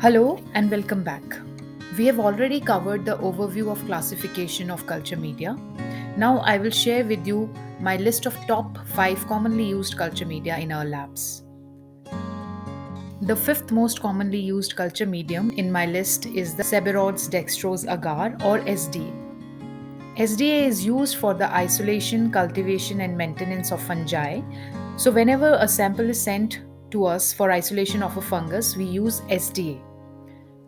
Hello and welcome back. We have already covered the overview of classification of culture media. Now I will share with you my list of top 5 commonly used culture media in our labs. The fifth most commonly used culture medium in my list is the Seberod's dextrose agar or SDA. SDA is used for the isolation, cultivation, and maintenance of fungi. So, whenever a sample is sent to us for isolation of a fungus, we use SDA.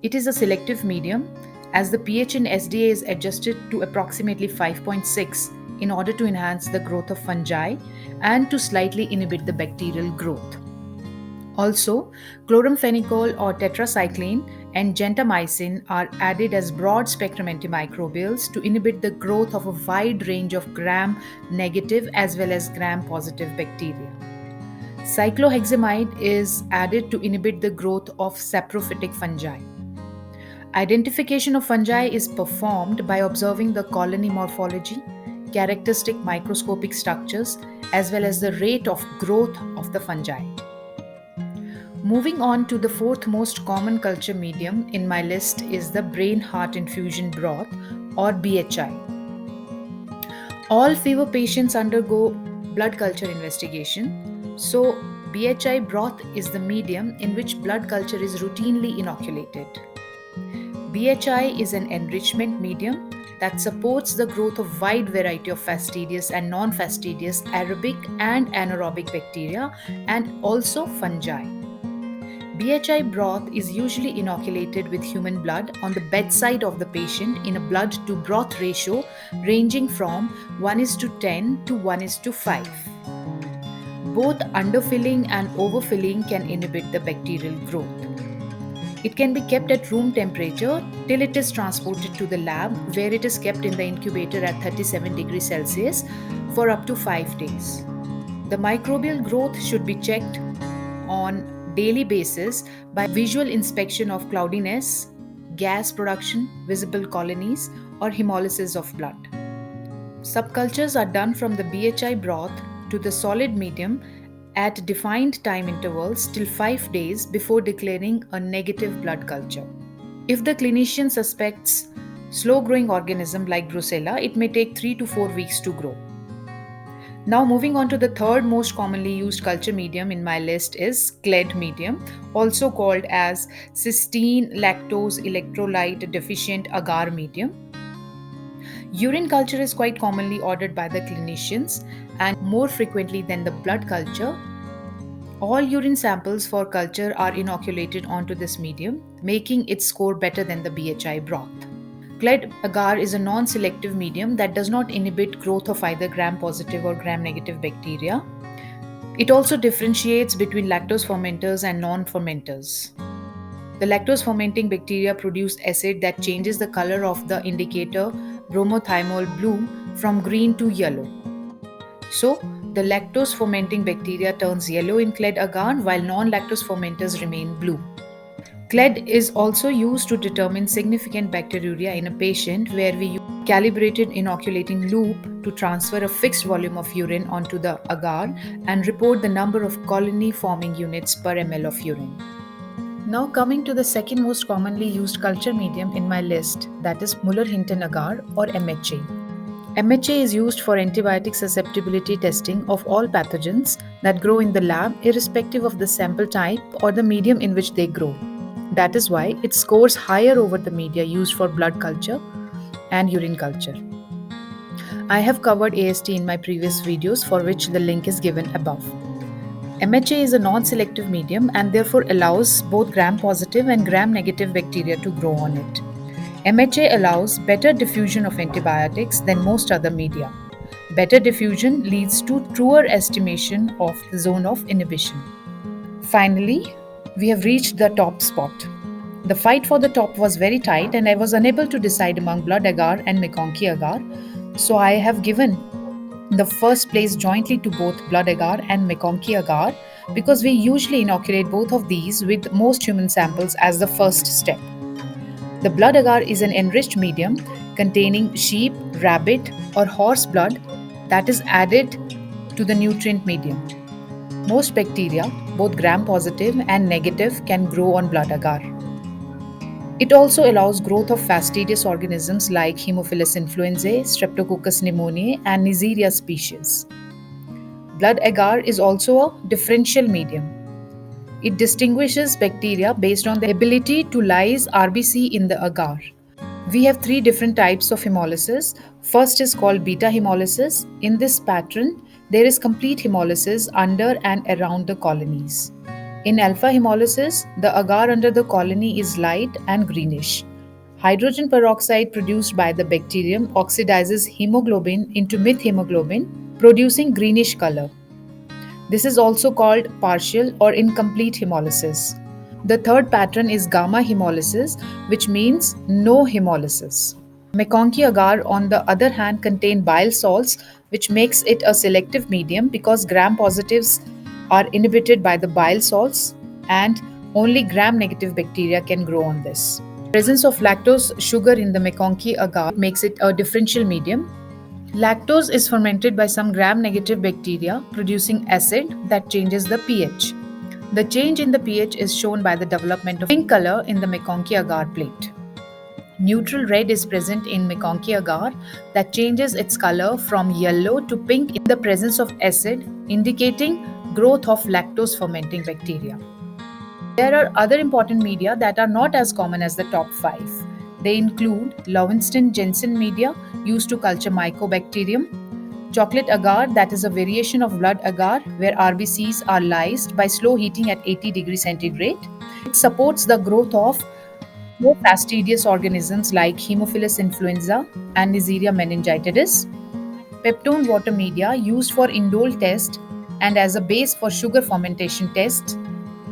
It is a selective medium as the pH in SDA is adjusted to approximately 5.6 in order to enhance the growth of fungi and to slightly inhibit the bacterial growth. Also, chloramphenicol or tetracycline and gentamicin are added as broad spectrum antimicrobials to inhibit the growth of a wide range of gram negative as well as gram positive bacteria. Cyclohexamide is added to inhibit the growth of saprophytic fungi. Identification of fungi is performed by observing the colony morphology, characteristic microscopic structures, as well as the rate of growth of the fungi. Moving on to the fourth most common culture medium in my list is the brain heart infusion broth or BHI. All fever patients undergo blood culture investigation, so BHI broth is the medium in which blood culture is routinely inoculated. BHI is an enrichment medium that supports the growth of wide variety of fastidious and non-fastidious aerobic and anaerobic bacteria and also fungi. BHI broth is usually inoculated with human blood on the bedside of the patient in a blood to broth ratio ranging from 1:10 to 1:5. Both underfilling and overfilling can inhibit the bacterial growth. It can be kept at room temperature till it is transported to the lab where it is kept in the incubator at 37 degrees Celsius for up to 5 days. The microbial growth should be checked on daily basis by visual inspection of cloudiness, gas production, visible colonies or hemolysis of blood. Subcultures are done from the BHI broth to the solid medium at defined time intervals till 5 days before declaring a negative blood culture. If the clinician suspects slow-growing organism like Brucella, it may take 3 to 4 weeks to grow. Now moving on to the third most commonly used culture medium in my list is gled medium, also called as cysteine lactose electrolyte deficient agar medium. Urine culture is quite commonly ordered by the clinicians and more frequently than the blood culture. All urine samples for culture are inoculated onto this medium, making its score better than the BHI broth. Gled agar is a non-selective medium that does not inhibit growth of either gram-positive or gram-negative bacteria. It also differentiates between lactose fermenters and non-fermenters. The lactose fermenting bacteria produce acid that changes the color of the indicator bromothymol blue from green to yellow. So, the lactose fermenting bacteria turns yellow in gled agar while non-lactose fermenters remain blue. Gled is also used to determine significant bacteriuria in a patient where we use a calibrated inoculating loop to transfer a fixed volume of urine onto the agar and report the number of colony forming units per ml of urine. Now coming to the second most commonly used culture medium in my list, that is Muller-Hinton agar or MHA. MHA is used for antibiotic susceptibility testing of all pathogens that grow in the lab irrespective of the sample type or the medium in which they grow. That is why it scores higher over the media used for blood culture and urine culture. I have covered AST in my previous videos for which the link is given above. MHA is a non-selective medium and therefore allows both gram-positive and gram-negative bacteria to grow on it. MHA allows better diffusion of antibiotics than most other media. Better diffusion leads to truer estimation of the zone of inhibition. Finally, we have reached the top spot. The fight for the top was very tight and I was unable to decide among blood agar and McConkey agar, so I have given the first place jointly to both blood agar and McConkey agar because we usually inoculate both of these with most human samples as the first step. The blood agar is an enriched medium containing sheep, rabbit, or horse blood that is added to the nutrient medium. Most bacteria, both gram positive and negative, can grow on blood agar. It also allows growth of fastidious organisms like Haemophilus influenzae, Streptococcus pneumoniae, and Neisseria species. Blood agar is also a differential medium. It distinguishes bacteria based on their ability to lyse RBC in the agar. We have three different types of hemolysis. First is called beta hemolysis. In this pattern, there is complete hemolysis under and around the colonies. In alpha hemolysis, the agar under the colony is light and greenish. Hydrogen peroxide produced by the bacterium oxidizes hemoglobin into methemoglobin, producing greenish color. This is also called partial or incomplete hemolysis. The third pattern is gamma hemolysis, which means no hemolysis. McConkey agar, on the other hand, contain bile salts, which makes it a selective medium because gram positives are inhibited by the bile salts and only gram negative bacteria can grow on this. Presence of lactose sugar in the McConkey agar makes it a differential medium. Lactose is fermented by some gram-negative bacteria, producing acid that changes the pH. The change in the pH is shown by the development of pink color in the McConkey agar plate. Neutral red is present in McConkey agar that changes its color from yellow to pink in the presence of acid, indicating growth of lactose fermenting bacteria. There are other important media that are not as common as the top 5. They include Lowenstein-Jensen media used to culture Mycobacterium, chocolate agar, that is a variation of blood agar where RBCs are lysed by slow heating at 80 degrees centigrade. It supports the growth of more fastidious organisms like Haemophilus influenza and Neisseria meningitidis. Peptone water media used for indole test and as a base for sugar fermentation test.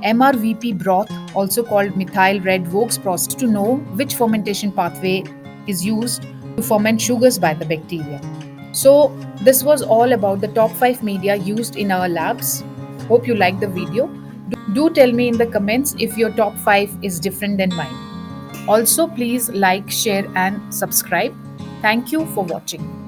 MRVP broth, also called methyl red Voges process, to know which fermentation pathway is used to ferment sugars by the bacteria. So, this was all about the top 5 media used in our labs. Hope you liked the video. Do tell me in the comments if your top 5 is different than mine. Also, please like, share, and subscribe. Thank you for watching.